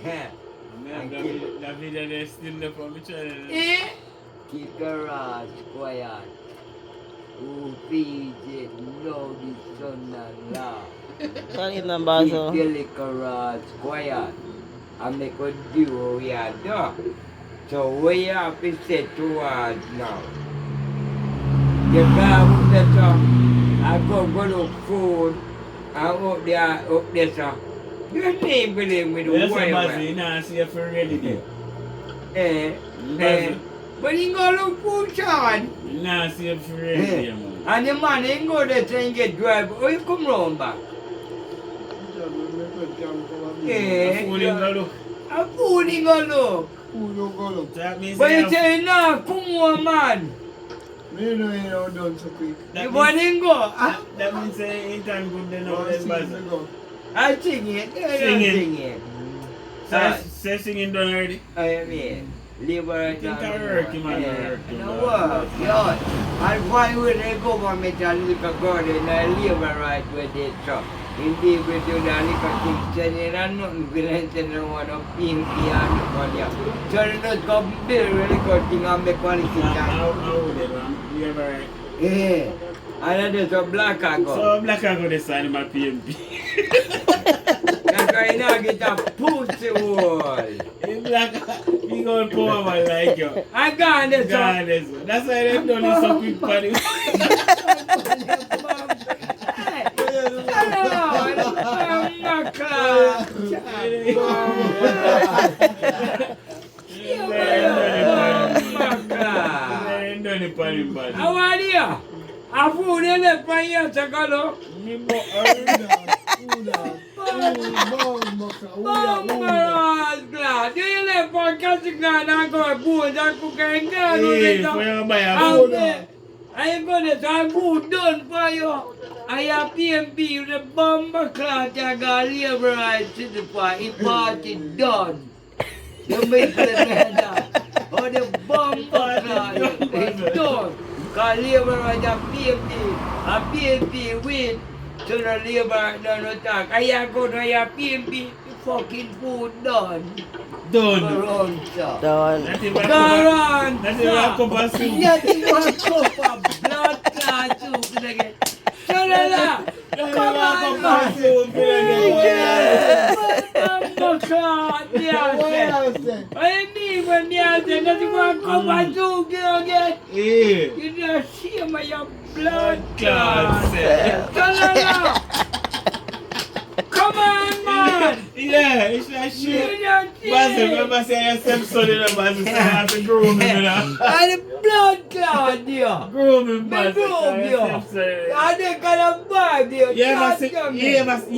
David is still there for me channel. Keep garage quiet. Who feeds it, know the son and law. Kanin ng Keep baso. your little garage quiet. I make a do what we are doing. So we have to set towards now. The guy who said so, I go look food. I up there, so. You name believe me the Yes, way. Bazi, now see if you're ready there. But he go look food, Sean. Now see if you're ready there, man. And the man ain't go there and get drive. Oh, you come round back. Food in the look. A food he go look. That means But you say, no, come on, man. Me know you know done so quick. You want him go? That means ain't time good then now then Bazi. I sing it. Sing it. it. Say singing done already? I mean, live right Think now. I work, man, work. No work, yeah. And why would I go and make a little garden and live right with it, so? Hindi ko ito na likatisan nila noon, pinahintay na naman ang piano ko niya. So, nagkabir, recording ang may kwalifikan. How old is it, man? You ever... Ano din, so blacka ko. So, blacka ko this time, my PMP. Kaya na kita pussy wall. In blacka, he gonna pour one like you. I got it, so. That's why they done it so quick for you. How are you? Afu nele panya chakalo. Do you let podcast na go buja kukenga no I am gonna try food done for you. I have PMP the bomber class I got right to the party done. You make the man or the bomber class is done. Got liver right at PMP. A PMP win to the liver no attack. I have go to your PMP fucking food done. Done. Doon. Nothing but cup of soup. Nothing but cup of blood clot soup again. Come on, man. I need when nothing but cup of soup again. You just see my blood clot. Come on, man. Yeah, it's that shit. Basil, remember saying your stepson in the Basil, so I have to groom him, you know. And the blood clot, yeah. Groom him, Basil. Groom, yeah. And they got a bag, yeah. You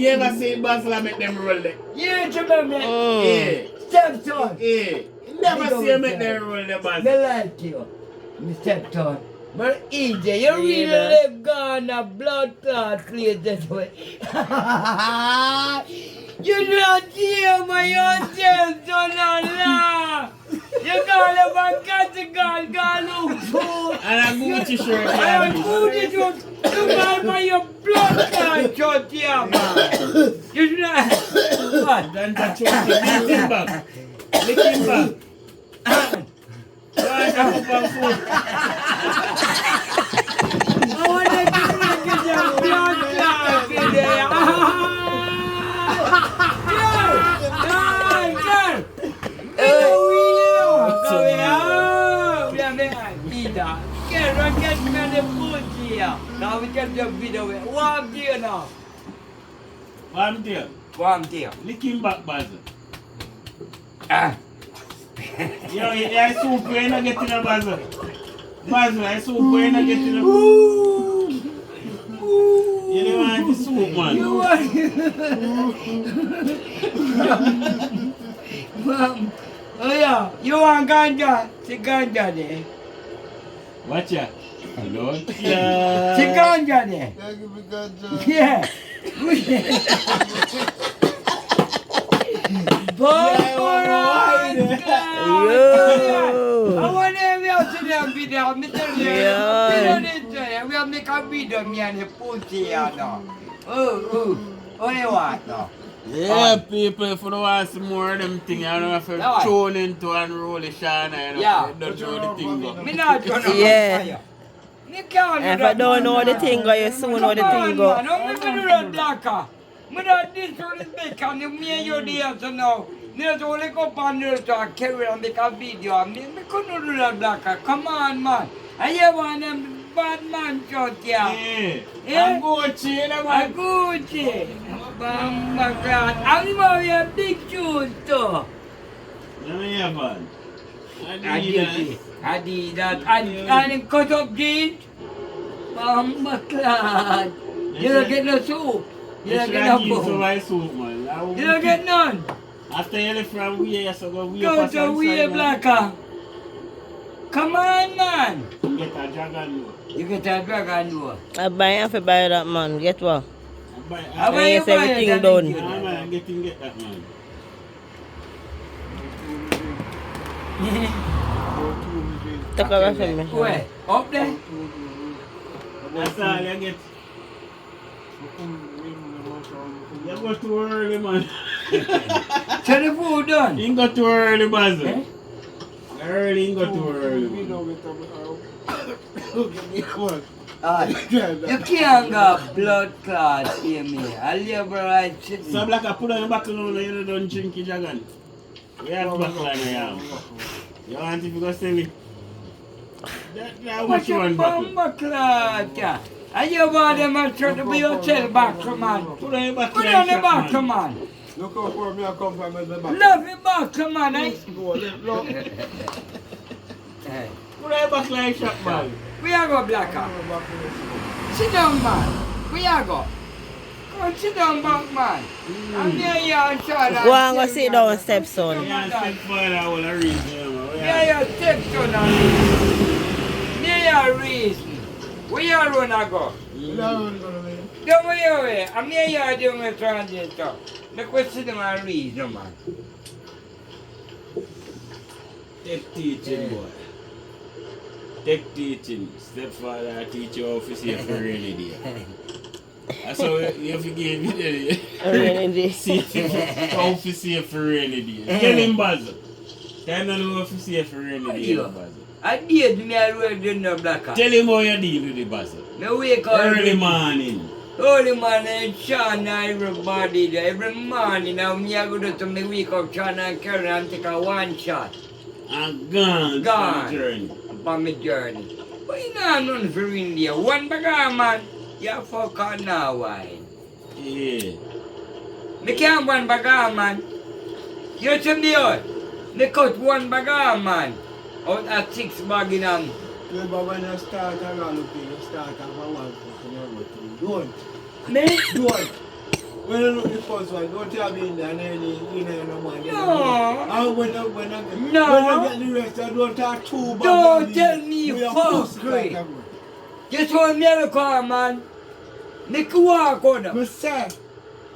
ever see Basil make them roll there? Yeah, remember. Yeah. Stepson. Yeah. You never see him make them roll there, Basil. They like you, Mr. Stepson. But EJ, you really live Ghana blood clot clear that way. You not hear my own Stepson Allah. You got a cat look food. And a Gucci shirt. And a Gucci shirt. You got my your blood clot shot here, man. You not. What? Don't touch him. Lick him back. Lick him back. Why is that for food? I want to get your blood clot in there. Now we get the video. Warm dear now. Warm dear. Warm dear. Lick him back, Basil. Yo, I soup you not getting a Basil. Basil, I soup you not getting a. You don't want the soup, man. You want Mom. Oh yeah, you want ganja? Si ganja there. Watch ya. Lord. Yeah. Si ganja there. Yeah. I want to have video. We have make a video me and the pussy. Oh, what? Yeah, people, if you don't want some more of them things, I don't have to Yeah. tune into and roll the shana, you know, Yeah. you don't know the thing go. Me not gonna Yeah. fire. Me can't do And if that, I don't know man. the thing go, you soon know the Come thing on, go. man. How me gonna do that, blacka? Me not this one is big and you me and you there so now. There's only go up on there to carry and make a video. And me couldn't do that, blacka. Come on, man. And you want them bad man shot here. Yeah. Yeah? I'm Gucci, you know, A man. Gucci. Bamba clad. And you want your big shoes too. Yeah, man. Adidas. Adidas. And cut up jeans. Bamba clad. You don't get no soup. You don't get no so food. my soup, man. You don't get none. After you left from we so go we Go to way, blacka. Come on, man. Get a dragon. You get a dragon door. I buy and for buy that man. Get what? How And yes, everything done. Man, get that man. Take a rest of me. Where? Up there? That's all you get. You go too early, man. So the food done. You go too early, Basil. Eh? Early, you go too early. You can't got blood clot, hear me. I live right sitting. So, like, I put on your back alone and you don't drink your dragon. We have back line now. You want if you go sell it? How much you want back? Bamba clot, yeah. And you want them to try to be yourself back, man. Put on your back Put line, on the shop, back, man. man. Look how far me I come from the back. Love it back, man. Eh? Go, look. Hey. Put on your back line, shop, man. We are go, blacka. Sit down, man. We are go. Come on, sit down, back, man. I'm near you and Charlotte. Go and go sit down, stepson. Yeah, step forward, I will reason, man. Near your stepson and reason. Near your reason. Where you run go? Don't worry away. I'm near you doing a transit. Look what's sitting and reason, man. Take teaching, boy. Take teaching. Stepfather, I teach you how to see for rainy day. That's how you have to give me the Rainy day. see how to see for rainy day. Tell him, Basil. Tell him how to see for rainy day, Basil. I did me already do no blacka. Tell him how you deal with the Basil. No wake up Early morning. Early morning, Sean, everybody, every morning, now me I go to me wake up, Sean and Karen and take a one shot. And gone. Gone. On the journey. Upon my journey. But you know nothing for India. One bag man, you fuck on now, why? Yeah. Me can't one bag man. You see me out. Me cut one bag man. Out at 6 bag in them. Yeah, but when you start around looking, you start at one don't. Me? Don't. When you look the first one, don't you have in there and then you know no man. No. And when you get the rest, you don't have two bags. Don't tell me fuck great. You saw me in the car, man. Me can walk on them. But sir,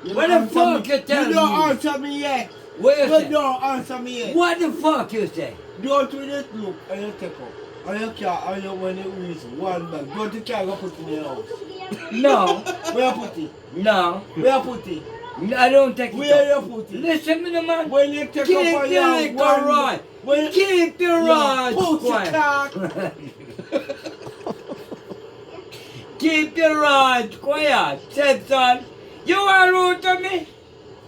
What the fuck you tell me? You don't answer me yet. What you You say? don't answer me yet. What the fuck you say? Don't do this look and you take up. And you can't, and you when it is one bag. Don't you can't go put it in your house. No. Where you put it? No. Where you put it? I don't take it Where up. you put it? Listen to me, man. When you take Keep up the your liquor one right. when Keep the rod put quiet. it Keep the rod quiet. Said son. You are rude to me?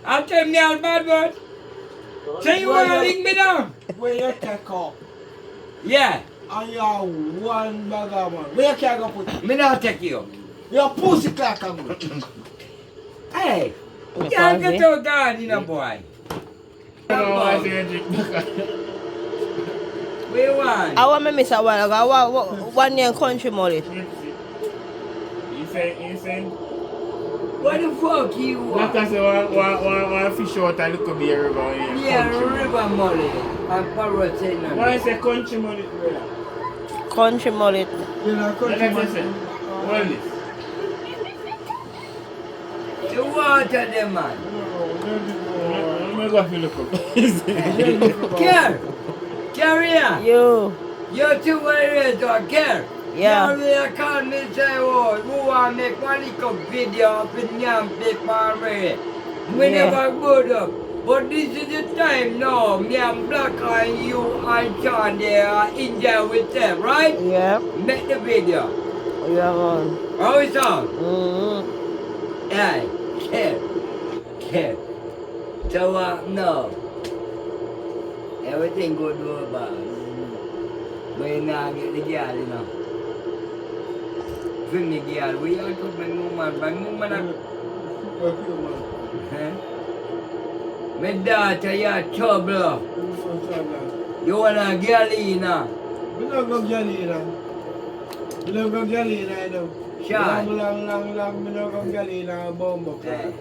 I tell me all bad word. Say you want to ring me down? when you take up Yeah. and you have one bag of one. Where you can't go put it? Me not take you. Your pussy crack and go. Hey. Me You get pause out down, you know, boy. Where you want? I want me miss a while ago. I want 1 year country mullet. He said, What the fuck you like want? I said, one fish out a little bit river here. Yeah, river molly and parrot saying that. Why is a country money, brother? Country mullet. You know, Let me say, hold this. The water them, man. Let me go look up. Care. Carry on. You. You're too worried to care. Yeah. Carry call me say, oh, who want make one little video of it, yam big man ready. We never go up. But this is the time now. Me and Blacka and you and Sean they are in there with them, right? Yep. Make the video. We are on. How it sound? Mm-hmm. Hey, Kev. So no. Everything go to a bar. But you not get the girl, you know. Bring the girl. We are to bring woman. Bring woman up. Huh? My daughter, you're trouble. You want a girl in her? We don't go Galina. We don't go Galina, I know. Sean. Long, we don't go Galina, bomb. Hey.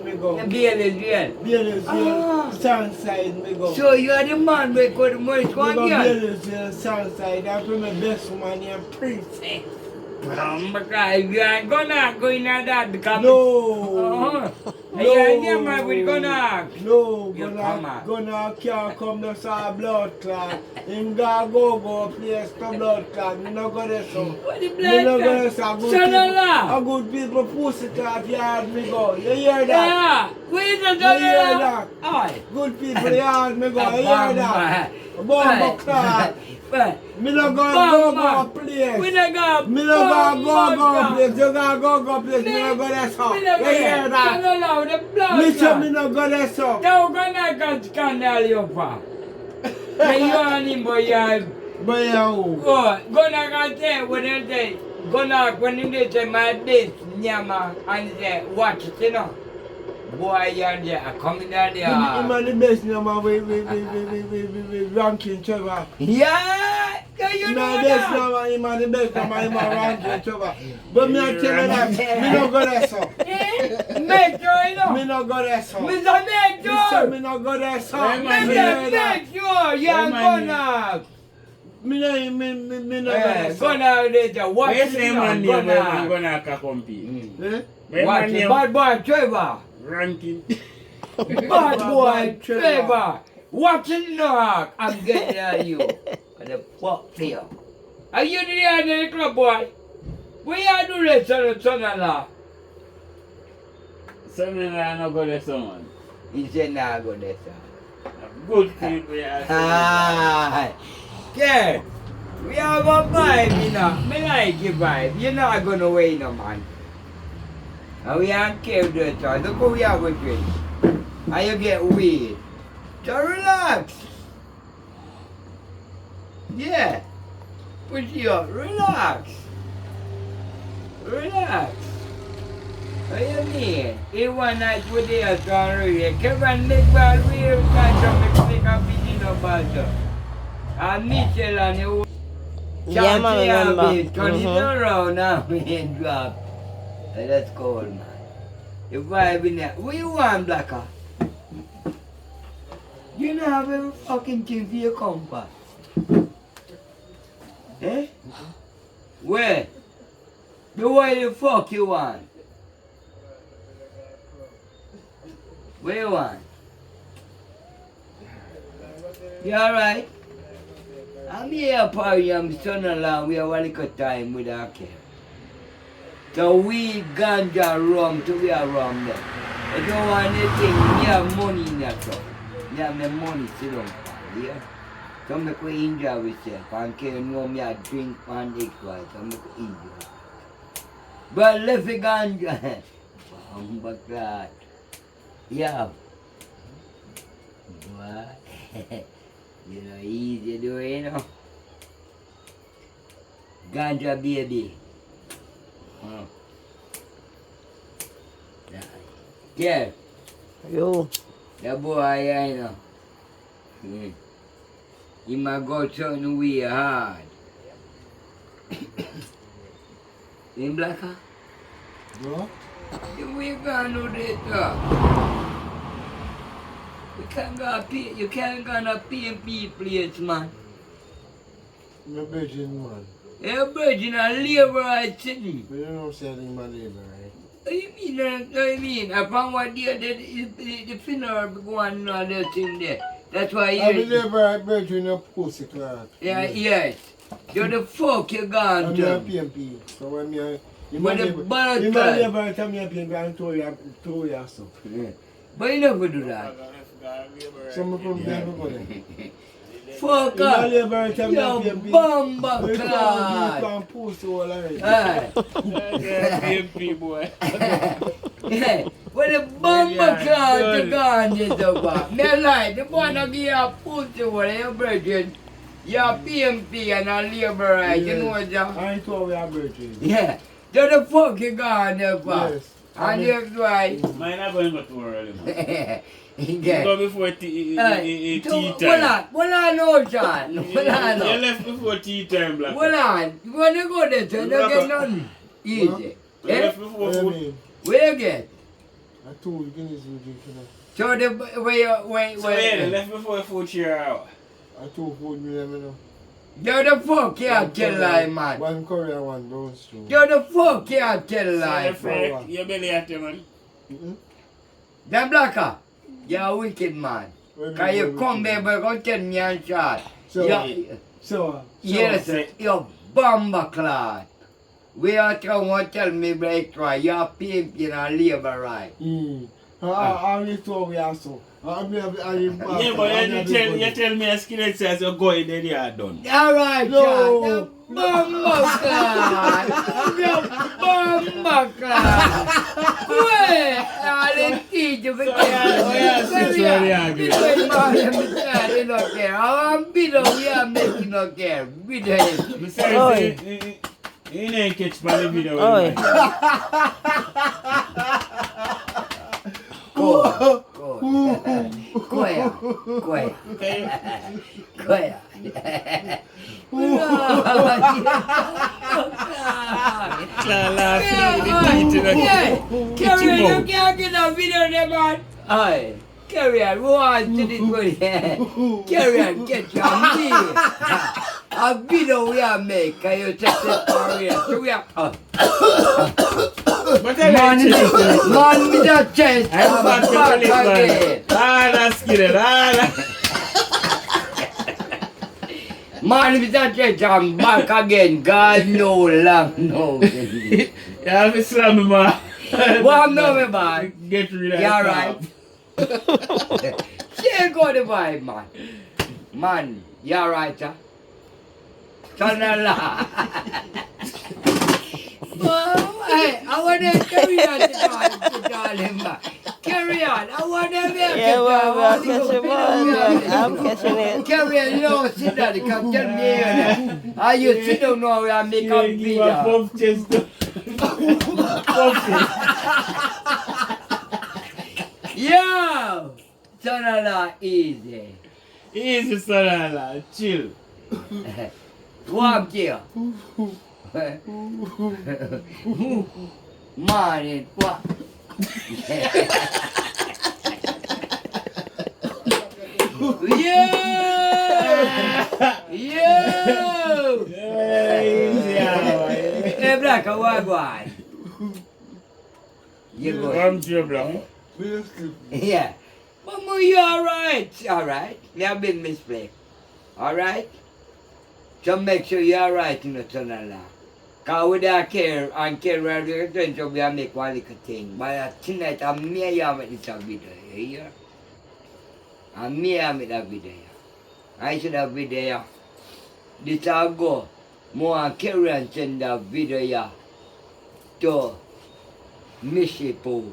Me go. Beer is real. Beer is here, Sunside, me go. So you are the man who got the money to Me one go girl? Beer is here, Sunside. That's my best woman named Princess. Because you ain't gonna go in that because No. You ain't the man with gonna. No, You come out. gonna can't come to saw blood clot. Him go place to blood clot. Me no go there so. What the Me no go there blood? so. Son-in-law. A good people pussy clot yard me go. You hear that? Yeah. Where is the You hear son-in-law? that? Aye. Good people yard me go. You hear that? Bomb clot. Me no go place. We not go. Me no go place. You go place. Me no go there so. We You not go. hear that? Son-in-law, the blood. Listen, me no go there so. Don't go knock on scandal you for. When you and him boy you But yeah, go knock and say when they say go knock when they say my this nyama and say watch it you know. Boy you and there coming down there. him and the best number we ranking Trevor. Yeah, you Him know and the best that. number, him and the best number, him and ranking Trevor. But me I tell you that, me no go there so. Make sure you know. Me no go there so. Mr. Make Me sure. no go there so. Yeah, man. Me Mr. Make sure you are gonna. no go there so. Gonna later. Watch Where's it the now. man name when I'm Gonna. gonna compete? Eh? Where's Watch my it. name? Bad boy Trevor. Ranking. Bad boy Trevor. Watch it now. I'm getting at you. What the fuck for you? Are you the other club boy? Where you do this son-in-law? Son-in-law no go there someone. He said nah go there son. Good people, yeah. Ah, yeah. We are gonna vibe, you know. Me like your vibe. You're not gonna wait no man. And we aren't care the time. Look what we have with drink. And you get weird. So relax. Yeah. Push you up. Relax. Relax. What do you mean? It one night with the already. Kevin Nick ball real catch up and take a video about it. And Mitchell and you. Yeah, man, remember. Turn it around now, man, drop. That's cold, man. You vibe in there. What you want, Blacka? You don't have every fucking thing for your compass. Eh? Where? The way the fuck you want? What you want? You alright? I'm here for you, I'm son-in-law, we have a little time with our care. So we ganja rum to we are rum there. I don't want anything, me have money in that stuff. Me have my money sit down, yeah? So make we enjoy ourselves, and can know me a drink and eat right, so make we enjoy. But left the ganja, but that, yeah. What? You know, easy do it, you know. Ganja baby. Oh. Yeah. Yo. That boy, you know. He might go something weird hard. In Blacka? No? We gonna do this, You can't go to PMP place, man. My virgin man. You're a virgin and labor right sitting. But you know selling my labor, right? What do you mean? Upon what day the funeral be going on that thing there. That's why I'm a you... labor at virgin of pussy clot. Yeah, yes. You're the fuck you gone I'm a to. PMP. So when me With the blood You clot. never tell me I'm going to throw you so. But you never do that. Some of them never go there. Fuck You up. never tell me Yo, I'm bomba You clot. can't post all right. Hey. PMP boy. Yeah. When the bomba clot you gone this over. Me like the boy not give you a pussy with your brethren. You're PMP and a labor right, you know that? I ain't told we are virgin. Yeah. So the fuck you gone there for? Yes. And that's why. Mine not going to go too early, man. Yeah. Go before tea Hold time. on, no, John. Hold You on, no. left before tea time, black. Hold on. When you go there, you don't get nothing. Easy. You Eh? left before What do you food. mean? Where you get? I told you, Guinness will drink for that. So the where you So yeah, you left before food share out. I told food me, let me know. Yo, the fuck you tell lie, man. One curry and one brown stew. Yo, the fuck you tell So lie, you bro. your belly at you, man. Then blacka, you're a wicked man. Cause you come there, but go tell me and shot. So, Yeah. so, Yes, you bomba clot. We are trying to tell me break try. You're pimping and labor right. I only told we are so. Yeah, but you tell me a skin says you're going there, you are done. Alright, No. John. The bomba clot. The bomba clot. Wait, I'll teach you because I don't care. I'm below, we are making no care. Me say, you ain't catch my video. Oi. Go. Go here. Go here. Go here. Carry on, you can't get a video there, man. Aye. Carry on, go on to this one. Carry on, get your meal. A video we are make, can you take the story? So we are. Man with a chest. I'm back again. That's good. Man with a chest, I'm back again. God no long, no. You have to slam me, man. Well, no, man. Get rid of You're that. right. Still go the vibe, man. Man, you're right, huh? Turn Allah. Oh, hey, I want to carry on to darling, man. Carry on. I want to make Yeah, well, catching one. I'm catching it. Carry on, you don't sit down, you come tell me here. Are you sit down now where I make a video? Puff chest. Yo! Turn Allah easy. Easy, son. Chill. Walk here. Morning, what? Yeah! Yo! Hey, Blacka, what going? You go. I'm sure, bro. Yeah. Mama, you alright? Alright. You have been misplaced. Alright? So make sure you're alright in the tunnel. Because we don't care and care where we return, so we make one little thing. But tonight, I'm me and make this video, you hear? I'm me and make that video. I should have video. This will go. More and carry and send that video to Mississippi.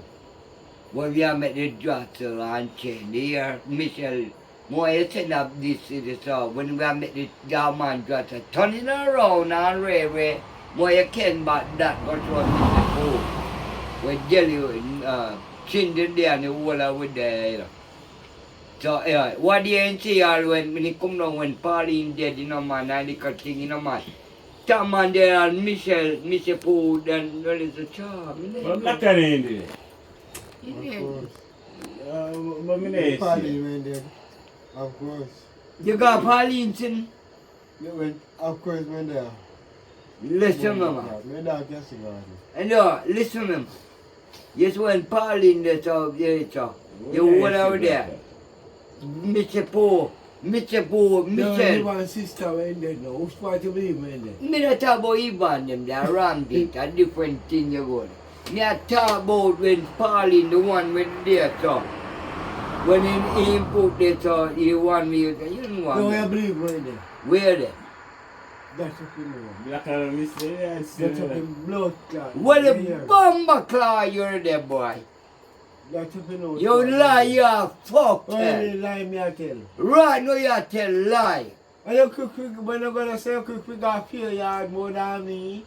When we have made the daughter and chain, here, Michelle, more you send up this city, so when we have made the man daughter, turning around and railway, more you can but that got to Mississippi. With jelly, chin there and the water with there. So, yeah, what do you see all when he come down when Pauline dead, you know, man, and the thing, you know, man. That man there and Michelle, Mississippi, then there is a charm. I'm not going to do it. Pauline went there. Of course. You got Pauline in? Of course, went there. Listen, mama. My dog gets it. And listen, mama. Yes, when Pauline there, so, yeah, so, you went over there. Mr. Poe, Mr. Boo, No, Michelle. Ivan sister were in there now. Who's part to believe me in there? Me not talk about Ivan them, they are rammed it, a different thing you go. Me a talk about when Pauline, the one with there, so. When he put this, so he want me, you don't want No, me. I believe me in there. Where they? That's what you know. Blacka, Mr. That's up in blood clot. What a Yeah. bomber claw you're there, boy. That's up in blood You clot. lie, you fuck. Only lie me I tell. Right now you tell lie. And you quick, when you gonna say quick, got feel yard more than me.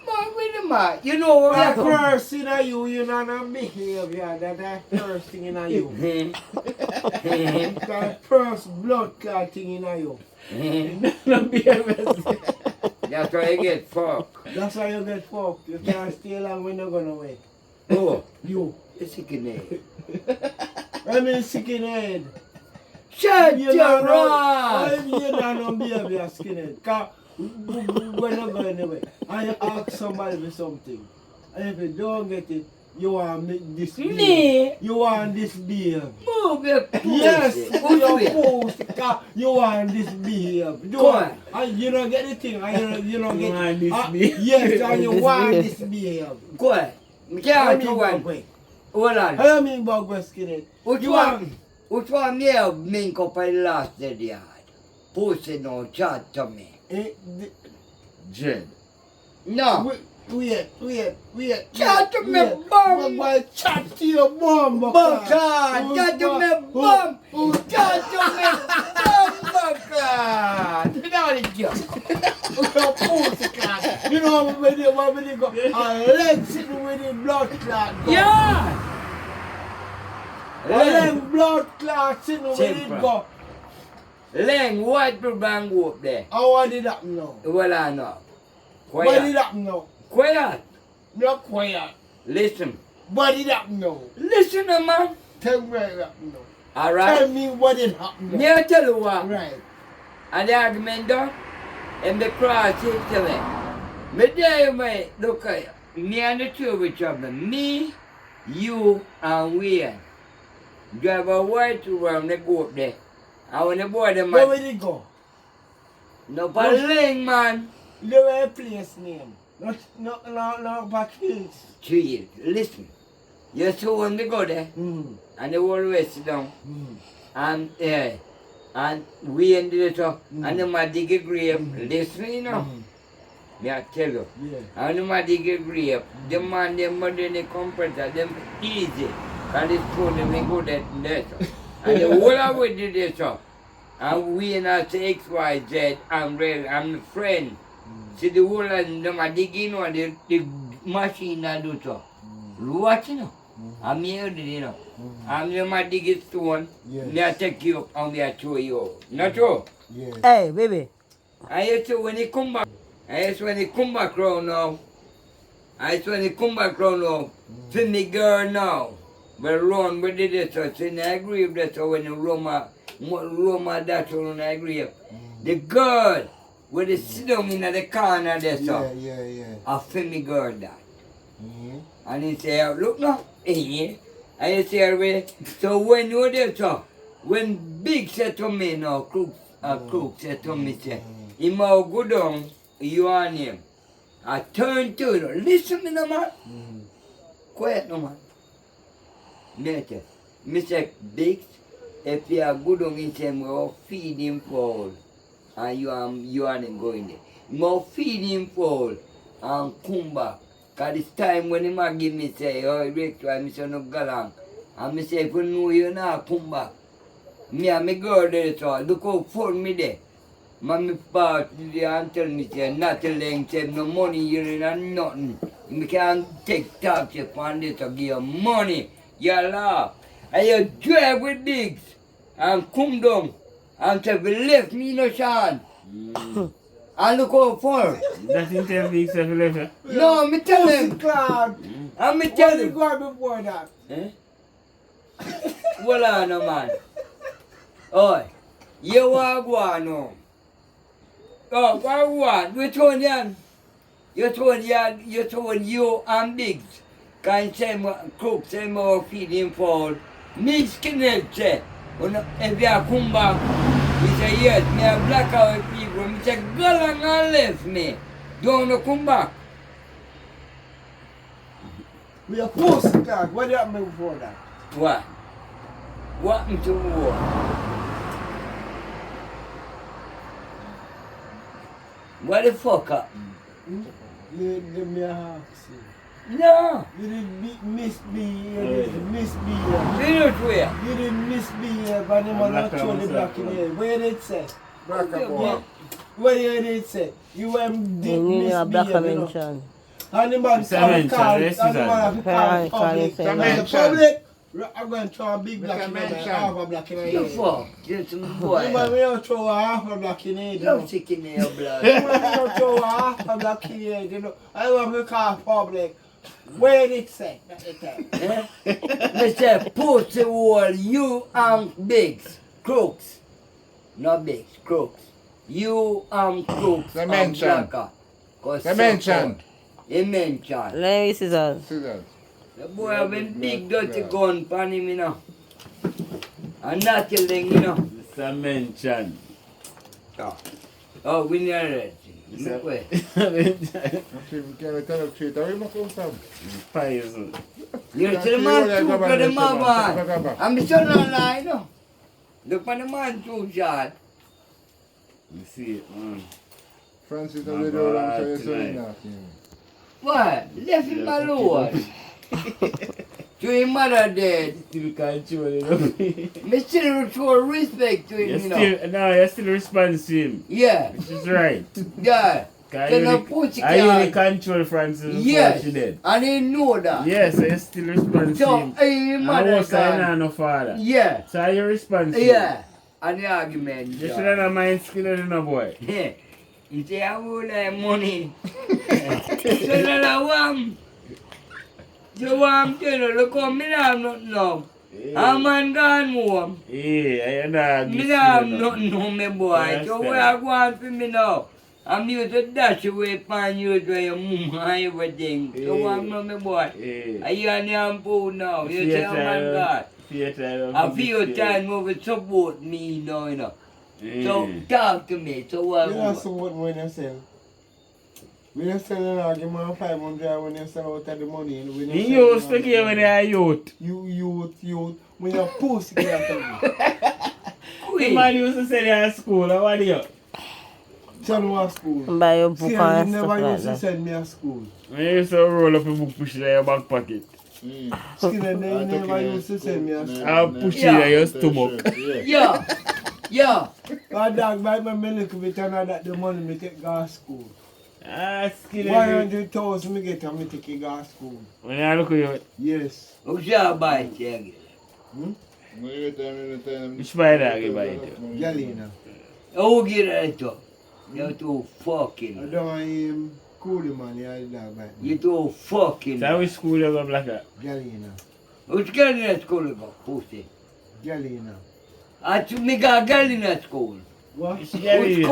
Man, wait a minute. You know what That happened? first thing in you know, not behavior. That first thing in you. That first blood clot thing in you. That's why you get fucked. That's why you get fucked. You can't stay long when you're gonna wait. Oh, You. you're sick in there. I mean sick in the head. Shut You your know, mouth. you don't behave your skinhead. Cause when you go anyway, and you ask somebody for something, and if you don't get it, you want this Me? You want this behave. Move your pussy. Yes, Who's you're with? supposed to. You want this behave. You Go want, on. and you don't get the thing. And you don't You get want this behave. Yes, and you want this behave. Go ahead. Me I can't mean, do one. Bogwe. Hold on. What do you mean Bogwe skinhead? Which You one? Which one me have mink up I last dead yard? Pussy no chat to me. Jen. No. Wait. Chat to me, bum. Boy, chat to your bum, Baka, chat to me, bum. Chat to me, bum, baka. You know the joke. You know when you go, a leg sitting with the blood clot. Go. Yeah. A leg blood clot sitting with it Simple. go. Leng, white people bang up there. How what did that know? Well, I know. What did Quiet. that know? Quiet. Not quiet. Listen. What did that know? Listen, man. Tell me what that know. All Tell right. me what did happen. Me I tell you what. Right. And the argument done. And the cross said to me. Me there, me look at you. Me and the two of each other. Me, you, and Wayne. Drive a white around the go up there. And when the boy them Where man. will it go? No paling man. The way place name. Not back hills. Cheese. Listen. You saw when they go there. And the whole way sit down. And we ended it up. And the man dig a grave. Listen, you know. Me I tell you. Yeah. And the man dig a grave. The man, them mother in the compressor, them easy. Cause this phone them ain't go there and there. So. And the whole of it did this up. And we not say XYZ, I'm the friend. See the whole of them are digging on the machine that do so. Watch you know. I'm here, you know. I'm the man digging stone. Yes. Me I take you up and me I throw you out. Not true? Yeah. Hey, baby. I used to when he come back. I used to when he come back round now. I used to when he come back round now. See me girl now. But run with it so see I agree with that so when the Roma that one I agree with. The girl where they sit down in the corner there so. Yeah. I feel me girl that. And he say, look now, and he say, so when you're there so, when Big said to me now, Crook said to me, say, he mau go down, you and him. I turn to you, listen me no man. Quiet no man. Me say, Big, if you are good on him, go feed him fall. And you and him going there. More feed him fall and come back. Cause this time when him a give me say, oh Rick, I say no go along. And me say, if you know you now come back. Me and me girl there so look how full me there. Man me part there and tell me say nothing say no money here and nothing. Me can't take taxi from this to give you money. You laugh. And you drive with digs and come down and say, we left me no chance. And look how far. That interview is a letter. No, me tell him. Cloud. And me What tell did you him. go before that? Eh? Well, I know, man. Oi, you want to go on now? Oh, what want? You told him. You told you and Biggs. Can't say cook, say more feed him fall. Me skinhead say, if you come back, He said, yes, me a black out people. Me say, go along and left me. Don't no come back. We are postcard. What happened before that? What? What happened to war? What the fuck happened? You me ask you. No. You didn't misbehave. You didn't misbehave. Minute where? You didn't misbehave, but the man not show the black in the head. Where did it say? Blacka boy. Where did it say? You went You need a blacka misbehave, you know. mention. And the man It's a have mention, call, yes, and the man have Right, call public. it's a And mention. the public, I'm going to throw a big It's black a in the head, mention. half a black in the You head. fuck. Just some You man, boy. we don't throw a half a black in the head, you know. You're sick in your blood. You man, we don't throw a half a black in the head, you know. I want to call public. Where did it say? At the time? Mr. Pussy Wall, you and Biggs. Crooks. Not Biggs, Crooks. You and Crooks. The and mention. Blacka. 'Cause The mention. He mentioned. Let me see that. See that? The boy have a big dirty gun pan him, you know. And not till then, you know. It's a mention. Oh, we near it. Look where. Actually, we can't tell the truth. Where you come from? Poison. You see the man too for the man. I'm still online, you know. Look at the man too, shot. You see it, man. Francis, My I really don't bad say you're saying tonight. that. What? Left him alone. To his mother dead. Still controlling. Me still show respect to him, You you know. still, no, you still respond to him. Yeah, Which is right. yeah. Cause Then you I really- put it I really down. control Francis before Yes, she dead. and he know that. Yes, so you still respond to So, him. his And mother also I gone. no father. Yeah, So you respond to him. yeah. And the argument. You should have mind skill no boy. Yeah. He say, I will like money. So then I want. You want to know, look how me have nothing now. A man gone home. Yeah, I know. Me don't have nothing now, me boy. So where I go on for me now? I'm used to dash away from you to your mum and everything. So what I'm me boy? Yeah. Are you on the food now? You say, oh my God. A few times over support me now, you know. So talk to me. So what? You know, so what when you sell? We don't sell an argument 500 when you sell out of the money. We don't You sell used an to give when argument. they are youth. You. When you're post, you have to The man used to say they are at school. What do you? send me to school. Buy your book See, you and never stuff like used to that. send me to school. When you used to roll up a book, push it in your back pocket. Skinner, they never used to send me to school. I'll push it Yeah. in your stomach. Yeah. Yeah. My dog buy me little bit and that the money me take go to school. Ah, skinny. 100,000 me get and me take it go to school. When I look at you, Yes. Who's your bite, Jaggy? which by that give by it? Galina. Who get it up? You're too I fucking. don't want him cool man, yeah, dog buy me. You're too fucking. So which school you go blacka? Galina. Who's getting at school about, pussy? Galina. I took me got girl in that school. What? Which Galina.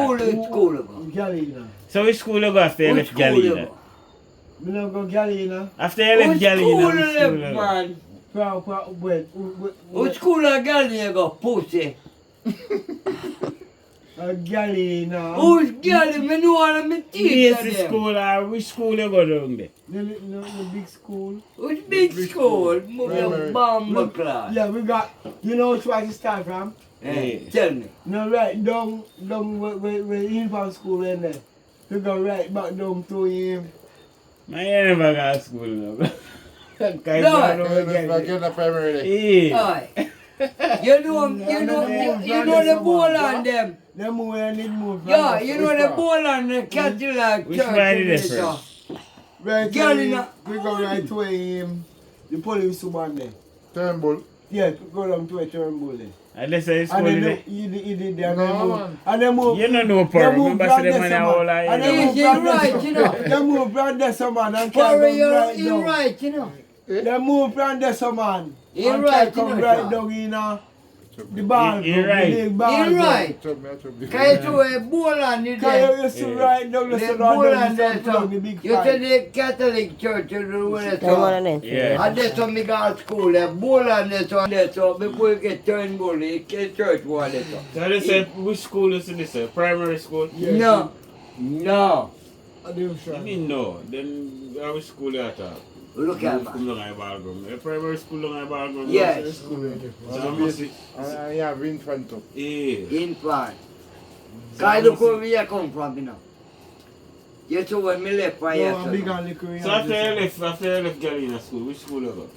school about? Galina. So which school you go after you Which left school you Galina? go? Me not go Galina. After you left Which school Galina, you which left, school you go? man? Which Wait. school of girl you go, pussy? Galina. Who's girl? Me know all of me teeth Yes, of the them. school or which school you go down there? The big school. Which big school? Move your bomb class. Yeah, we got, you know which one to start from? Hey, tell me. No, right down where infant school in there. We go right back down to him. Man, you never go to school now. No. Get the primary. Yeah. Aye. You know the ball on them. Them move and it move. Yeah, you know the ball on the Cadillac Which one is it church. first? Right Girl to in him, a- we go right to him. The police woman there. Turnbull. Yeah, to go down to a Turnbull there. And they say school And is then it. he did there. No, man. And they move. You don't know They Pearl. move Remember say them Brandon man are all Summer. like And they you. move He's Brandon right, Summer. you know. They move Brandon Summer and For come you're right in down. right, you know. They move Brandon Summer You're and right, come you know, right sir. down in The ball, You're right. the big ball. You're right. Kaya tu bulan ni Kaya deh. used to ride down the The street bulan deh down the so. big You fight. said the Catholic church you do it Kaya mo na so. din. Yeah. Adesso mi ga school bulan deh so. Adesso before you get turned bully, get church one deh so. So they say, which school is this? Primary school? Yes. No. No. I do You sure. mean no? Then which school you at? Look at Come me. long I ballroom. Primary school long I ballroom. Yes. So I must be. Yeah, in front of. Yeah. In front. Kaya look where we come from, you know. You saw when me left for No, I'm big yesterday. on liquor. So after you left Galena school, which school you go?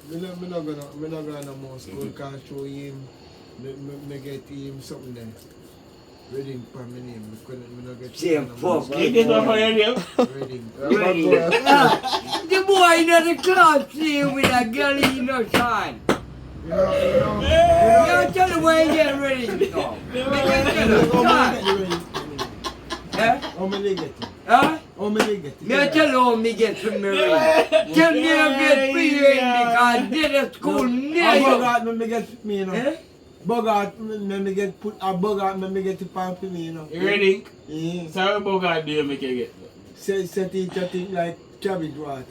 Me not gonna no more school because show him, me get him something there. Reading for my name, me not get Same fuck. You get off on your name? Reading. Ready. The boy in the class see with a girl in the shine. You know. You tell the way you get ready. No. Eh? How many get it? Huh? How many get it? Me tell you me get from me ready. Tell me you get free because did the school near A you. Bogart me get me, you know. Eh? Bogart me get put a Bogart me get to pan for me, you know. You ready? Yeah. So how about do you make you get? Set teacher think like cabbage water.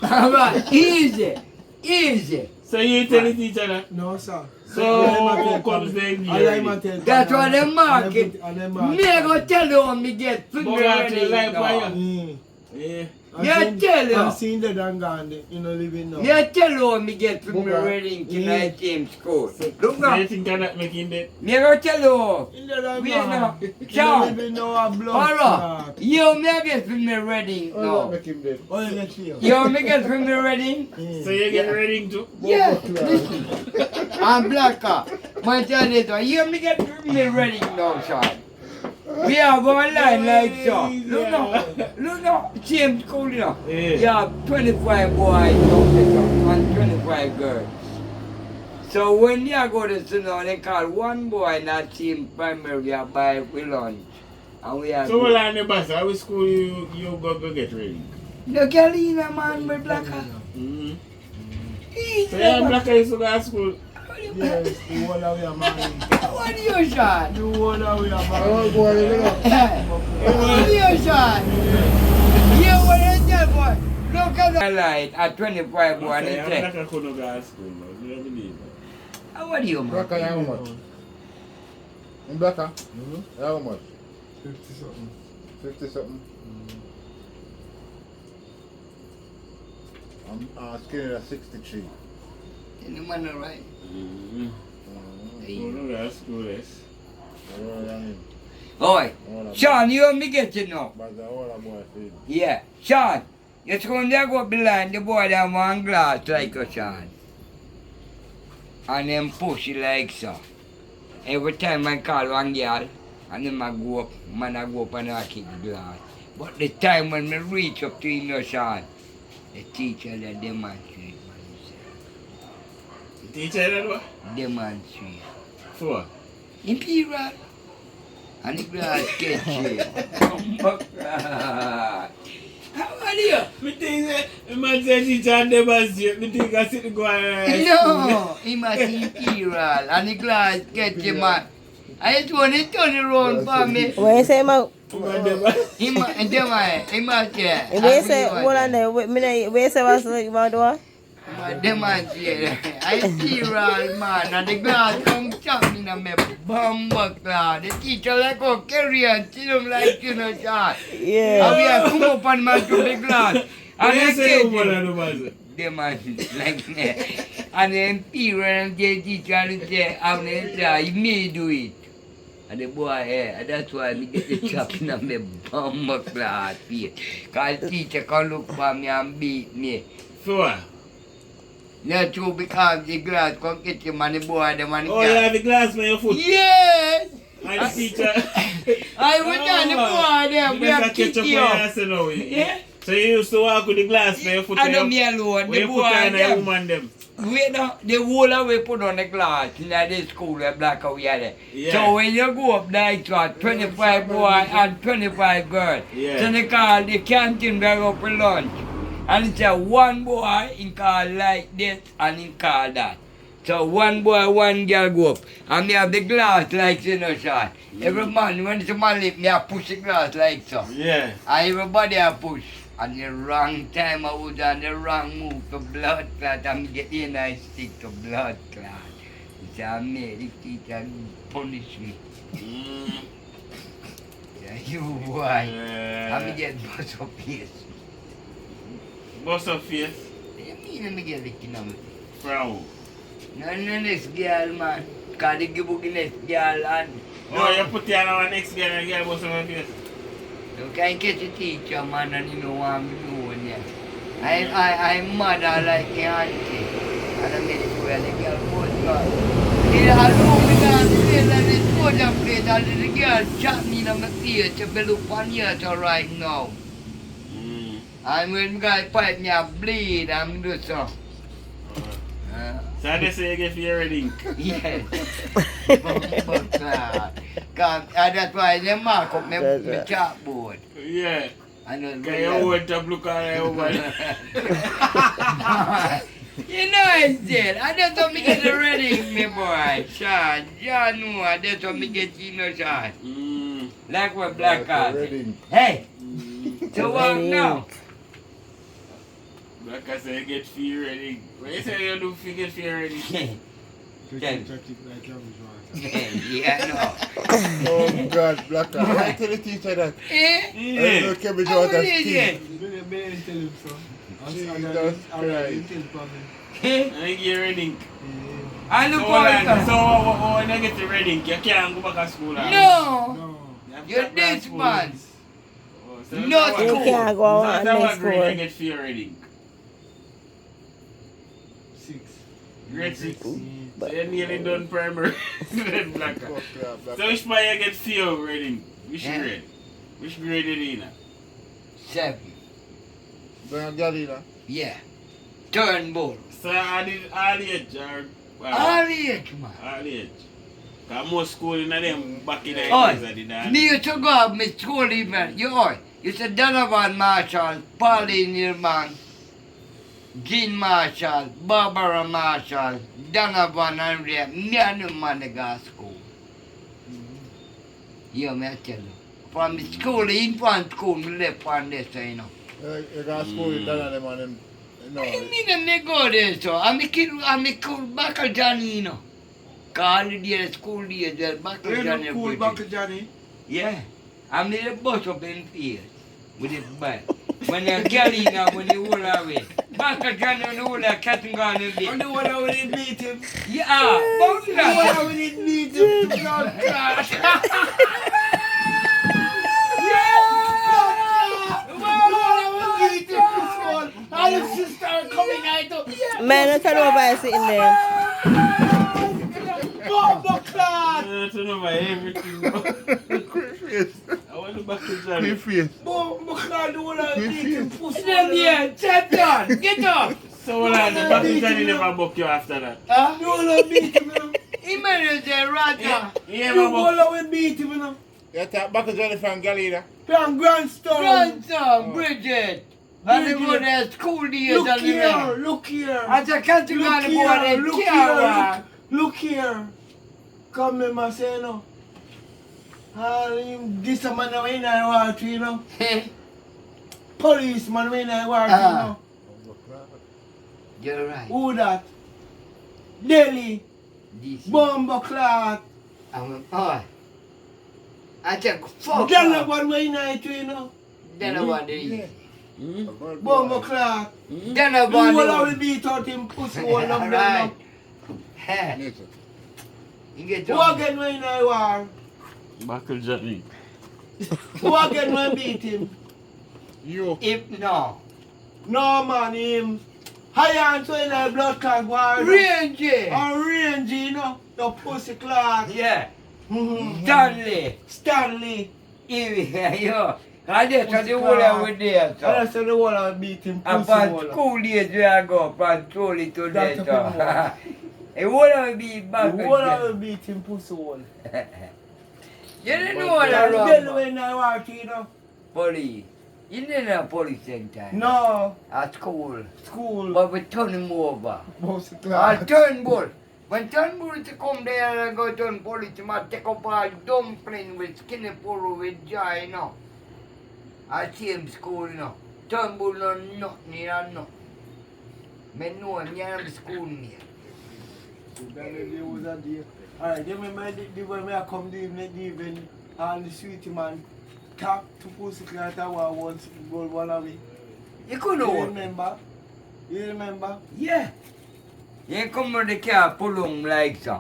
Alright, easy. Easy. So you tell the teacher that? No, sir. So who comes the engineer? That's what they market. And them Me go tell you how me get from me Bogart ready. like fire. Mm. Yeah. Me I tell you. I'm seeing the done gone, you know, living now. Me I tell you how me get from me Bogart. ready tonight team school. Look So now. you think I'm not making that? Me go tell you. In the done Wait gone. now. You Sean. don't even know a blood. Alright. You me I get from me ready Oh, now. make him dead. Oh, you get here. You me get from me ready. Mm. So you get ready to? Yeah. Listen. I'm blacka. My tell you so. You me get from me ready now, Sean. We have one line like so. Look now. Look now. Same school now. Yeah. You have 25 boys and 25 girls. So when you go to school, they call one boy in that same primary we have buy for lunch. And we have So what on the bus? How school you go get ready? the Galena man with blacka. Mm-hmm. Easy. So yeah, Blacka used to go to school. Yes, the whole of your mind. What do you shot? The whole of your Oh, mind. boy, you know. What do you shot? You what you tell boy? Look at the light at 25 boy and Okay, they I'm say, Blacka couldn't go to school, man. You don't believe that. what do you man? Blacka, how much? In Blacka? How much? 50 something. 50 something. I'm asking at 63. In the man right? Mm-hmm. Hey. Couldn't go to school, yes. Oi, Sean, you and me get to know. But the older boy said, Yeah, Sean, you're going to go behind the boy that one glass like a Sean. And then push it like so. Every time I call one girl, and then I go up, man I go up and I kick the glass. But the time when I reach up to him, you know, Sean, the teacher that demonstrate, man, he The teacher that what? said, demonstrate. For what? Imperial. And the glass get you. Oh my God. How are you? Me think that, the man said teacher and demonstrate. Me think I sit and go and No, he must imperial. And the glass get you, man. I just want to turn it around for me. When you say, man, He must, yeah. when you say, hold on there, when you say what's like about what? Demonstrate. I imperial, man. And the glass come chop in my bumper class. The teacher like, oh, carry on. See them like, you know, Sean. And Yeah. we have come up and man to the glass. And What I you say, get woman it. and the man? Them man like me. And the imperial and the teacher and say, and they say, you may do it. And the boy, and that's why me get the chop in my bumper class. Because teacher can look for me and beat me. For what? Not true because the glass can get him and the boy, the man. Oh, you have the glass on your foot? Yes! And the teacher. I went down the boy there, we have kicked you up. Yeah? So you used to walk with the glass on your foot? I know me alone, When the you boy put on a there. woman them. Wait now, the whole of we put on the glass in the school where blacka we had it. Yeah. So when you go up there, it's got 25 boy and 25 girls. Yeah. So they call the canteen where go for lunch. And it's a one boy, he call like this and he call that. So one boy, one girl go up. And me have the glass like you know, shot. Every man, when someone lift me, I push the glass like so. Yeah. And everybody I push. And the wrong time I was on the wrong move to blood clot. And get in and stick to blood clot. So I made the teacher punish me. Mm. Yeah, you boy. I get bust up face. What's up, face? You mean I get licking on me? From? No, next girl, man. Cause they give the next girl and... Oh, you put you on our next girl and girl what's up my face? You can't catch a teacher, man, and you know what I'm doing, yeah. I'm mother like a auntie. And I made it where the girl was not. I know me down the place and the soldier place and the girl shot me in my face if I look on here to right now. Mm. And when the guy pipe me, I bleed and do so. So they say you get for your wedding? Yes. But that's why they mark up my chalkboard. Yeah. I know. Can you hold the blue car over there? You know I said, I just want me get ready, me boy. Sean, John, no, I just want me get you know, Sean. Mm. Like what black card. Ready. Hey, so what now? Like I said, get for your wedding. What you say you do for get for your wedding? Yeah, no. Oh God, blacka. Why tell the teacher that? Eh? I don't know cabbage How water would you get? Jesus Christ. I get your wedding. I So look when you get the wedding, you can't go back to school now? No! You have to You're go back to this school. man. Oh, so No that's You school. what- can't go on That's next what grade you school. get for your wedding? 6. Grade 6. So you're nearly done primary. Then blacka. Fuck that, So blacka. which one you get for your wedding? Which Yeah. grade? Which grade is it in? 7. Brian Galina. Yeah. Turnbull. So I did all age or All age, man. all age. Cause most school in them back in the Oi, 80s I did all me used to go up my school even. You said Donovan Marshall, Pauline Nilman, Jean Marshall, Barbara Marshall, Donovan and Ray. Me and them man they go to school. Yeah, me I tell you. From the school, in front school, me left on this, you know. You got school with Dana them and them. No. I mean, them they go there, so. I'm a cool Buckle Johnny, you know. Call the day, the school days, the Buckle You Johnny. know cool everything. back Johnny? Yeah. I made a bus up in face with his bike. When you're getting now, when you roll away. Buckle Johnny on the whole of Captain Gone in And there. the one that we did meet him. Yeah, both The one that that. we did meet him. Blood clot. And his sister coming out. Man, I turn over and sitting there. Bomba clot. I don't know about everything. Quick face. I want to back to Quick Johnny. face. Bomba clot. The one that we meet him. Pussy. Them here, champion, get up. So hold on, the back to Johnny never book you after that. Huh? The one that beat him. You know. He made a rata. He The ever one book. that we beat him. You know. You talk back to Johnny from Galina. From Grandstone. Grandson, Bridget. And they go there school days Look and here. everything. Look here. As a Captain Look Gone here, board, look they here, care. look here. Come here, my son, no. This a man when I walk to, you know. Policeman when I walk to, you know. You're right. Who that? Delhi, This bomba clot. I'm a boy. I take fuck Then off. one when I to, you know. Then I want to eat. Bomba clot. Then I You will want only to beat out him pussy all of them. Right. Right. Nature. You get Who again when I war? Back to Johnny. Who again when beat him? You. If no. No man, him. High on so in a blood clot war. Range. And range, you know, the pussy clot. Yeah. Mhm. Stanley. Stanley. Yo. I just had the whole of with there. And I said the one I beat him pussy Upon hole. school days where I go, upon trolley to That's that. a good one. It would be The back one I again. beat him pussy hole. You didn't know what I And then wrong. when I walk, you know, Police. You didn't have police center. no, At school. school, But we turn him over. pussy I clot. turn bull. When Turnbull to come there and go to police, you must take up a dumpling with skinny puru with joy, you know. I see him school, you know. Turnbull no nothing, you know. Me know him, you have school me. Alright, you remember the way I come the evening and the sweetie man tap to pussy cat once go one away. You could You know. remember? You remember? Yeah. You come with the car, pull him like so.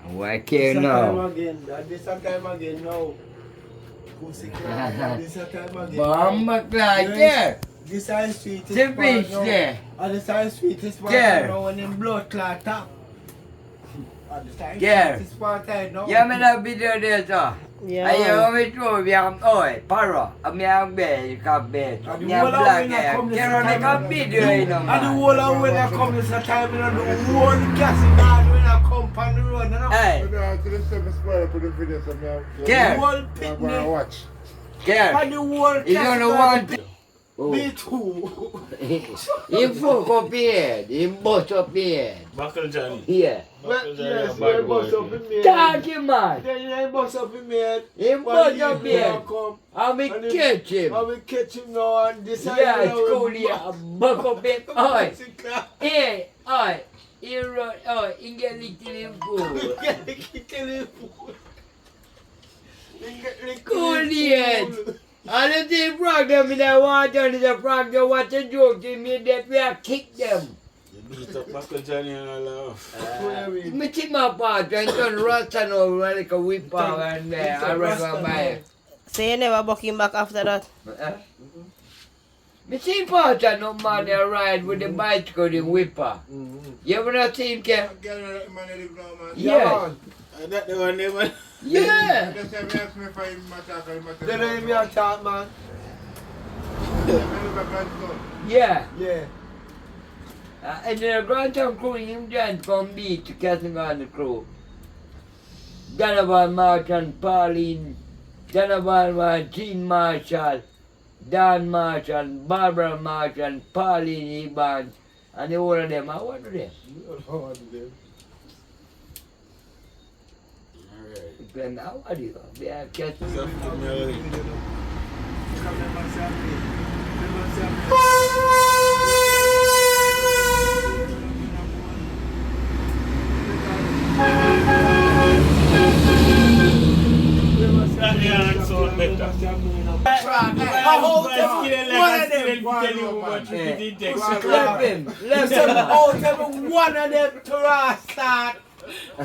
Why care This now? time again. This time again now. Pussy cat. This time again. Bomba like there. This is sweetest The part bitch now. there. And this is sweetest part There. now when them blood clot tap. And this is There. sweetest part now. Yeah, me na video there so. Yeah. Ayaw me to be am oi, paro. Ami ang be, ka be. And the Ni whole ang of black when I hair. come this Kero ni time, ka video you know. And the whole of when I come this time, you know, the whole gas guard when I come on the road, you know. Hey, So now, to the same spoiler for the video, so me Care. The whole I'm going to picnic watch. care. and the whole You gas don't guard. want Me too. He fuck up here. He bust up here. Buckle Johnny. Here. Well, yes, you bust up in me. Talk him man. Then you bust up in me. He bust up here. Come. I will And catch him. I will catch him now and decide. Yeah, it's cool here. Buck up him. Oi. Hey, oi. He run. Oi. He get licked in him food. Cool here. And if they frog them in the water, and the frog them what a joke, they made that we have kicked them. You beat up Buckle Johnny and all that. Me take my part and turn Rasta now like a whip out and I run by. So you never buck him back after that? Me see part and no man they ride with the bicycle, the whipper. You ever not see him, Ken? Yes. And that the one they man. Yeah. Just have me ask me if I'm Then I me a talk, man. Yeah. Yeah. And the grandson crew, him giant from beach to catching on the crew. Donovan Marshall, Pauline, Donovan Jean Marshall, Dan Marshall, Barbara Marshall, Pauline Evans, and the whole of them. How old are they? Then how are you? They are catching. Left him. Left him. One of them to start.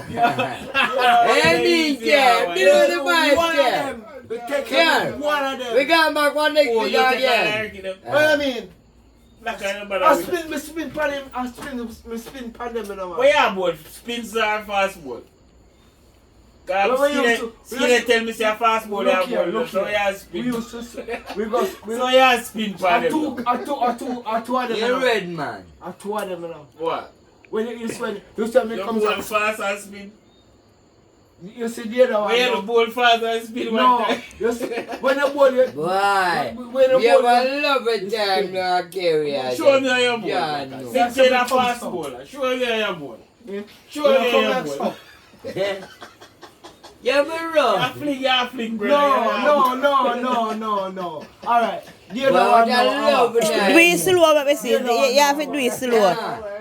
Any care. Do the bike One of care. them. We take Care. one of them. We got back one next Oh, week you take again. What I mean? Black and I nobody. spin pan him. I spin pan them in a man. Where you board? Spins or fast board? Well, Cause we used to- Skinny tell me say a fast board Look and here, board. look So here. you We spin. used to we go So you spin for I them. two of them. You red man. I two of them now. What? When you spend, you see me You comes bowl up. fast and spin. You see the other one. Where you now. the bowl fast and spin No, one time? you see when the ball you. Boy. When the We have ball a lovely time now, carry Show me how you bowl. Yeah, Black. no. Since you're a fast bowler, show me how you bowl. Show me how you bowl. You have a You flick, brother. No. All right. The other Well, one I now. love it. Do it slow, but we see. You have to do it slow.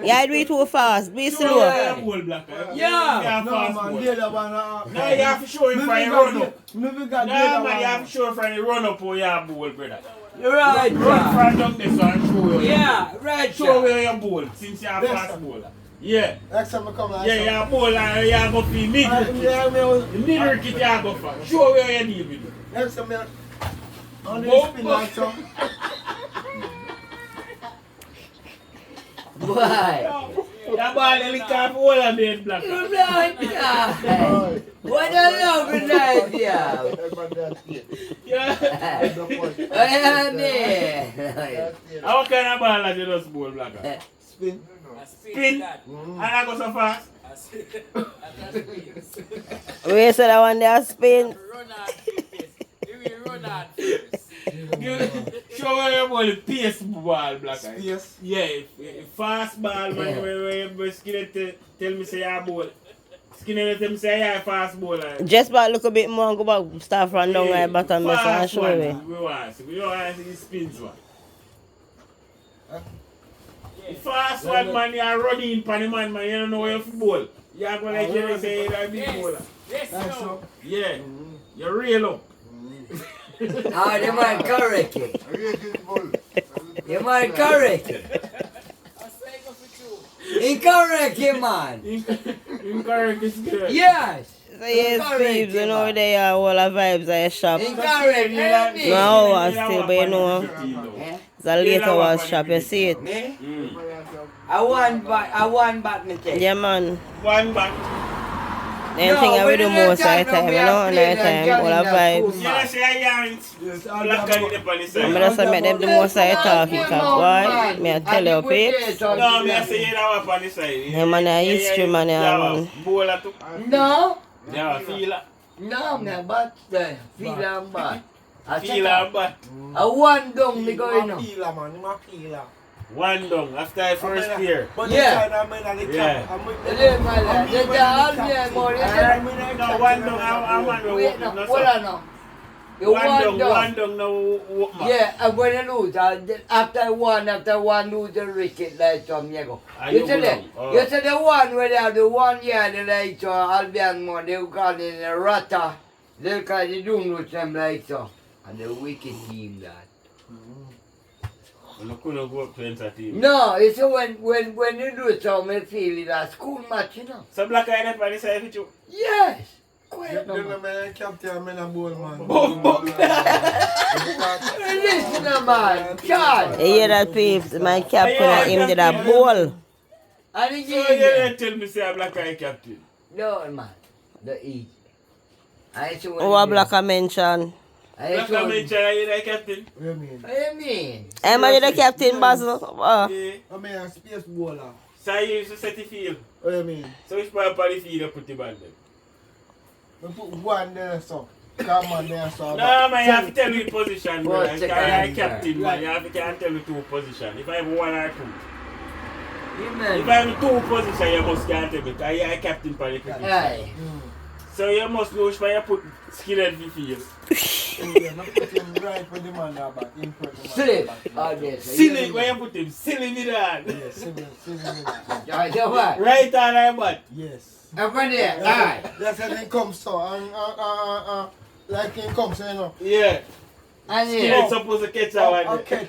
You do it too fast. Do it Show me slow. how you bowl, Black. Yeah. You No fast man, bowl. the other one. Now you have to show him for your run up. Maybe got the Nah, other man, you have one. to show him for the run up or you bowl, brother. You're right, Run yeah. from down this one and show you. Yeah, right, Show sir. where you bowl since you're a Yes, fast sir. bowler. Yeah. Next time I come like Yeah, you bowl and you go for middle kick. The middle kick you go for. Show where you deal with it. Next time I only Go, spin go. like some. Why? That ball is like a whole of the Black. You're right, yeah. What a lovely night, yeah. Yeah. I am How kind of ball are you just bowl, Black? Spin. Spin. And I go so fast. We said that one there spin. Show where you ball pace ball, blacka. Yes. Yeah, fast ball, man. When you skin it, tell me say you ball. Skin it, tell me say you fast ball. Just back look a bit more and go back start from down Yeah, right bottom mess and fast show one, me. we want to see. We don't want to see the spins one. The fast one, man, you are running for the man, you don't know where you ball. You are going to like say you're a big bowler. Yes, That's no. up. Yeah, you're real up. Ah, the man correct it. The man correct it. Incorrect it, man. Incorrect is good. Yes. So yes, peeps, you know they are all the vibes at the shop. Incorrect. Me. No, I still, but you know, Eh? it's a later was shop, you see it. Me? Mm. I want back me take. Yeah, man. One back. Anything I will do most of the time, you know, night time, all the vibes. Yeah, say I yarn. Yes, Black and the on the I'm side. just make them the most of the talking, cause boy, me I tell you, peeps. No, me I say you don't up on the side. Yeah, man, a history, man, yeah, man. Bowler too. No. Yeah, feel it. No, me but feel am bad. Feel it, but I want down me going on. Peeler, man. You must peeler. one down after the first year. But Yeah. I'm in the Yeah. camp. I'm with The day, my lad, the day, all day, more. No, one down, I'm on the Wait, walk. no, No, hold sir. on now. You One want down, one down. down, no walk back. Yeah, I'm going to lose. After one, lose the wicket like some you go. Ah, You you see go that? down. Oh. You see the one where they have the 1 year, they like so, Albion more, they call it a rata. They call it doom with them like so. And the wicked team that. You couldn't go up to entertain. No, it's when you do it, so me feel it a school match, you know. So black eye up on the side with you. Yes. Quiet now, Then man. I'm a captain, I'm in a bowl, man. Listen, man. Chad. You hear that, peeps? My captain, him did a bowl. And So the you game. didn't tell me say a black eye captain. No, man. The E. I see Oh, a black mention. Black eye mention you the captain. What do you mean? What do you mean? Am I the captain, Basil? Yeah. I'm a space bowler. So you used to set the field. What do you mean? So which part of the field you put the ball then? I put one there, so. Come on there, so. No, man, you have to tell me position, bro. What's the I'm kind captain, there? man. You have to can't tell me two position. If I have one or two. You If man. I have two position, you must can't tell me. Because you are captain for the cricket. Aye. So you must know which way you put skinhead the field. Yeah, I'm putting right for the man there, but in front of the man. Slip. back. Oh, yes. Silly, where you put him? Silly me down. Yeah, silly. Yeah, so what? Right on my butt. Yes. Up on there. Aye. That's how they come, so. Like he comes, you know. Yeah. And Skinhead yeah. supposed to catch that one. Okay.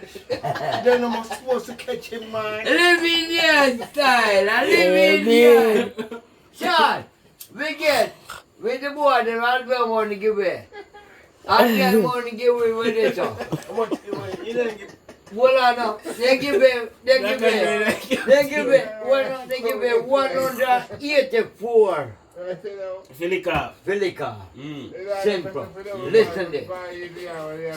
Then I'm supposed to catch him, man. Live in your style. I live in your. Sean, we get with the boy, the Albion money give away. Albion money give away with this. How much you didn't give? Well, I know. They give it. They give it. They give it. They give it 184. Filika. Filika. Mm. Simple. Listen this.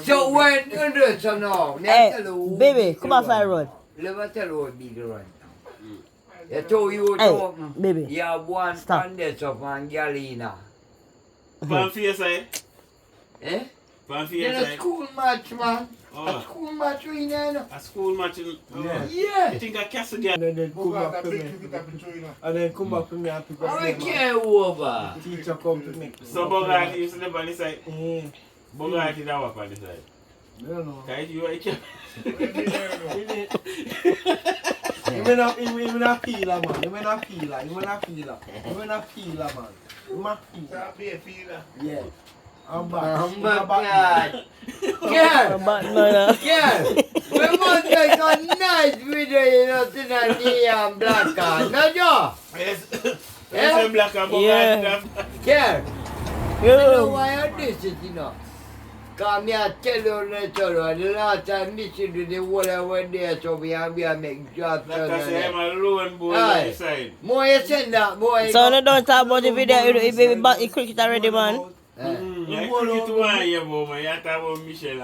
So when you do so now, Hey, tell you baby, come off my road. Let me tell you what be the run now. I told you Hey, to baby. you have one Stop. pandit of Angelina. Pan face side. Eh? Pan face Then a side. school match, man. A Oh. school match we know. A school match. Oh. Yeah. Yeah. You think I castle girl? And then come back to me. And then come back to me and pick up I them, care over. Teacher come to me. So Bogart used to live on the side. Yeah. Bogart is now up on the side. I don't know. Because you are a cap. You may not peeler, man. You may not peeler. You may not peeler. You may not peeler, man. You may peeler. Yeah. I'm back. Oh my God. Care. Batman. Yeah, we must make a nice video, you know, tonight here on blacka. No, Joe? Yes. Yeah? Yes, I'm black and Yeah. Bogart. Yeah. You know Yo. why I do this, you know? Come here, tell you later, the last time Missy do the whole I went there, so we have to make jobs. Like I say, I'm a lone boy on the side. More you send that, boy. So, no, don't talk about the video, you cricket already, man. Yeah, cricket one year, man. You talk about Michelle.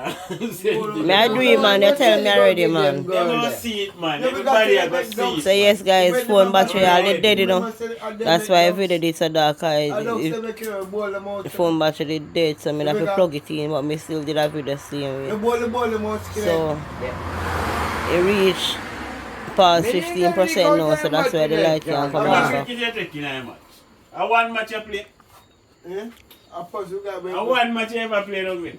Me I do it, man. You tell me already, man. They gonna see it, man. Everybody are gonna see it. So yes, guys, phone battery all dead, you know. That's why every day it's so dark. The phone battery dead, so I have to plug it in, but me still did have video the same way. So it reached past 15% now, so that's why the light can come How much back. cricket you taking in a match? A one match you play? Yeah? A one match you ever play don't win?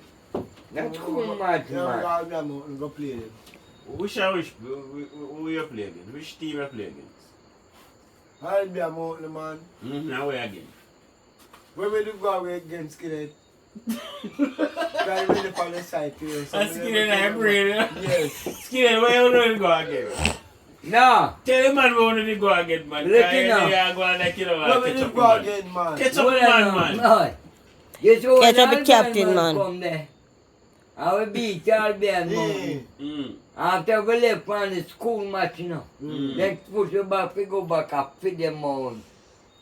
That's cool, man. Go play them. Who you play against? Which team you play against? I'll be a mountain man. Now we again. When we do go away against Skinhead, I'm really on the side here. And Skinhead and brain, Yes. Skinhead, where you want to go again? No. Tell the man where you want to go again, man. Let him know. You are going like you know, When we catch do up, go man. again, man. Catch up, man. No. You saw Catch up the Albion captain, man. Come there. I will beat Albion, man. Yeah. After we left from the school match, you know. Mm. Then push you back, we go back and feed them on.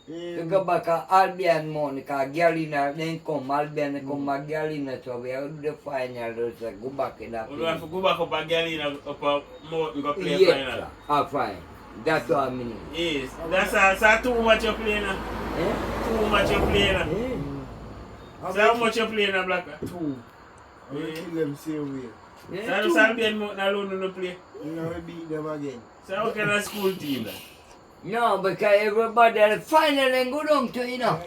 We Yeah. go back to Albion money, because Galina, then come, Albion, then come back Galina, so we have to do the final, so go back in that We have to go back up again up a mountain go play Yes, final. sir. Ah, fine. That's what I mean. Yes, that's too much you play now. Eh? Too much you play now. Eh? So how much you play now, Blacka? 2. I will kill them same way. Yeah, So how Albion Mountain alone no play? You know, we beat them again. So how can a school team then? No, because everybody at the final and go down to, you know.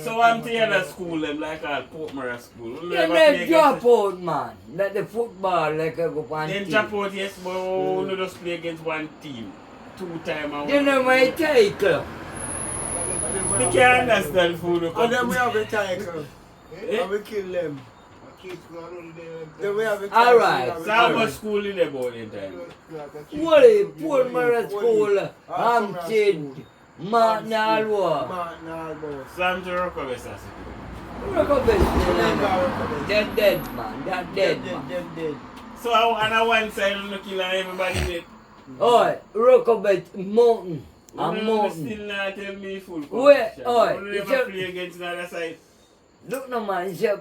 So I'm telling the school them like all Portmore school. We Then never they play drop against out, man. Like the football, like I go on Then team. drop out, yes, but we no just play against one team. 2 times. You know my title. We can't understand food. And then we have a tiger. Eh? And we kill them. Then we have a All right. So how much school in the morning time? What a poor Mara school, Hampton, Martin Alwa. Martin Alba. Sam to recover Sassy. Look at this. They're dead, man. They're dead, man. Dead. So on one side on the kill and everybody dead. Oi, Rockabet Mountain. You A still mountain. not tell me full Where? competition. Oi, You it's never a- play against the other side. Look no man, you say,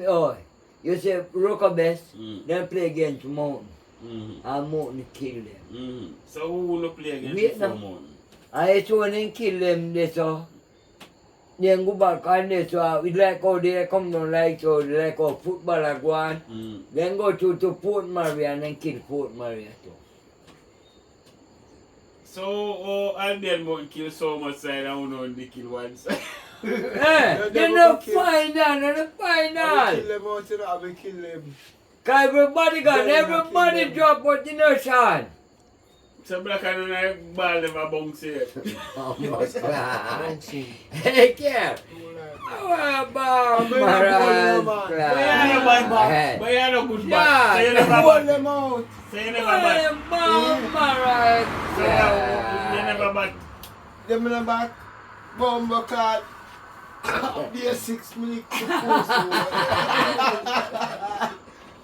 oi. You say Rockabet, Mm. then play against Mountain. Mm-hmm. And Mountain kill them. Mm-hmm. So who will play against Wait the now. mountain? I saw them kill them, they saw. Then go back and they saw, we like how they come down like so, like how football are going. Mm. Then go to Port Maria and then kill Port Maria too. So Albion Mountain kill so much side and who only kill one side. Eh, they they're go not kill- final, they're not I will final. kill them out, you know, I will kill them. Cause everybody got, They're not everybody kill them. drop out in the ocean. So Black and I ball them a bounce here. Oh my God. Hey, care. How about Maras? But you are no bad. But you are no good bad. So you never Pull bad. them out. So you never bad. Maras. So you never bad. Them in the back. Bomber card. Up there 6 minutes to force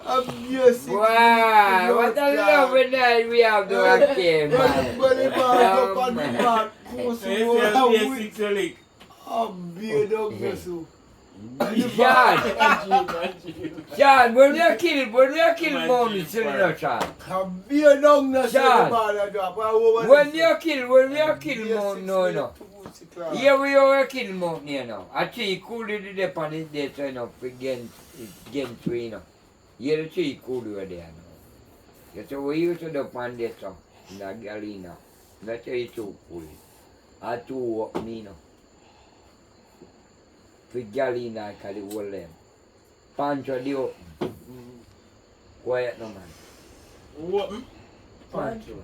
Up there 6 Wow, what a lovely night we have to have here, man. Bunny ball up on the back. Force So you still play 6 league. Up there dog vessel. Sean, when you kill Moni, still in the Sean. Up there down the Sean. ball drop. When you kill Moni, no. Here we are kill Moni, you know. I see cool it the pan is there, so you know, against we, you know. Here the tree cool over there, no. You say we used to the pan there, so, in the galina. That's how you too cool. I too walk me, no. For galina, I call it all them. Pancho the open. Quiet no man. What? Pancho.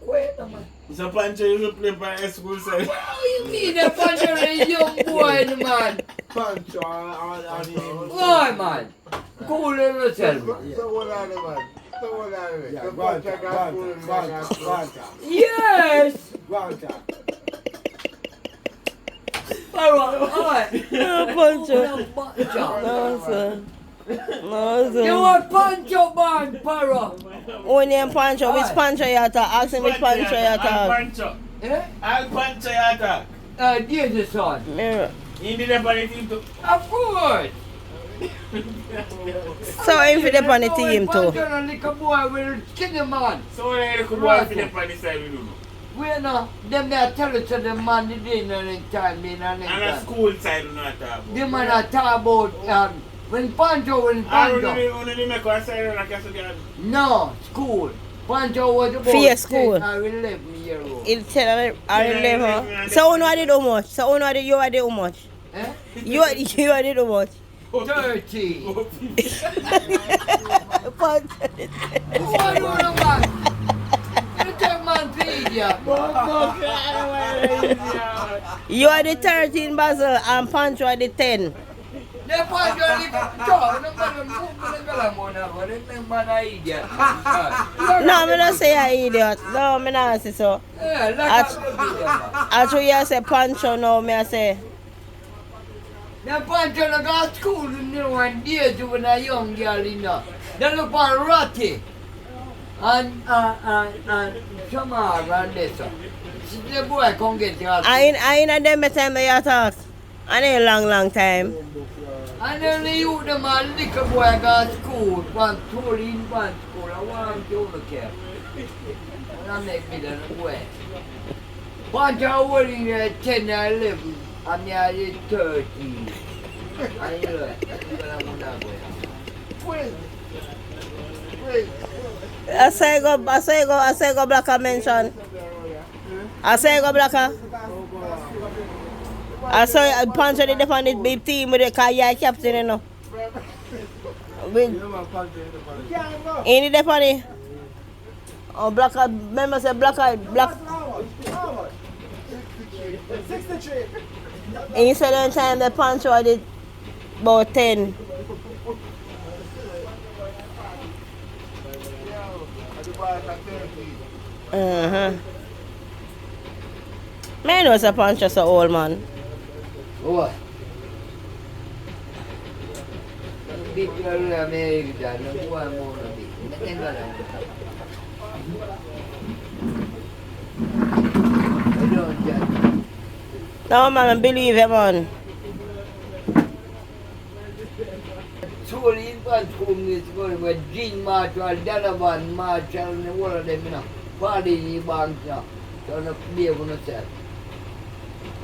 Quiet no man. So Pancho you play by a school side. What do you mean the Pancho is a young boy, no man? Pancho on him. Boy, man. Cool yourself, man. So what are the man? So what are the man? Granta. Yes! Granta. Alright. No, Pancho. Pancho. No, sir. No, You sir. want Pancho, man, Paro? When you Pancho, which Pancho you attack? Ask him which Pancho you Al attack. Pancho. Eh? Al Pancho you attack. Dear the son. Mirror. He did a funny thing too. Of course. So if you dep on the team too. Little boy will skinny man. So when I look boy for them on this side, we do. We know, them they tell us that the man they didn't any time, they And a school side we not talk about. the man are talk about when Pancho. Only make one side like I said. No, school. Pancho was about Fear school. 10 or 11 years old. It's 10 or 11. So you did how much? So you did how much? Eh? You did how much? 30. Punch. Who are you the man? You take man to idiot. You are the 13 Basil and Pancho are the 10. The Pancho live talk. No matter who the mona, but they man a idiot. No, I don't say an idiot. No, I don't say so. Yeah, like Actually, I say Pancho now, I say. the Pancho no go to school in the one day to when a young girl in there. They look on Ratty. And some more and this. The boy can't get the I in a them time I talk. And a long time. and then the youth them a little boy go to school, one tour in one school, I want to look at. And I make me the boy. Pancho was in 10 or 11, and me I 13. And you know, I say go blacka mention. I say go blacka. I saw Pancho the defend big team with the car captain, you know. Ain't the defend? Oh, blacka, remember say black. 63. And you said that time the Pancho did about 10. Man knows a Pancho so old man. What? Big girl America, no boy more big. I don't judge. No man, believe him man. So in one school is going with Jean Marshall, Donovan Marshall, and all of them, you know. Party in bank now. So no be able to say.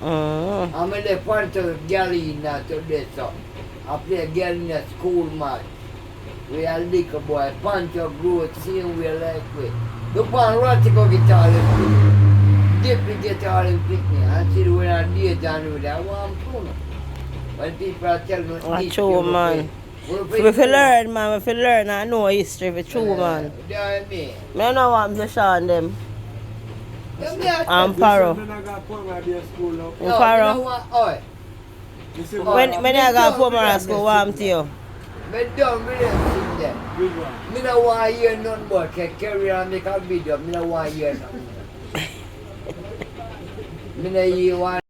I'm in the front of galley now today, so I play a girl in a school match. We are liquor boy, punch of growth, seeing we like we. Look on Rotico guitar and dip the guitar and pick me. I see when I did down with that, I'm cool. When people are telling me, that's true man. If you learn man, if you learn I know history, if it's true man. I mean. I know what I'm just showing them. I'm Paro. In Paro. When I got Pomara school, what I'm to you? But don't really sit there. I don't want to hear nothing more. Carry on make a video. I don't want to hear nothing. I don't want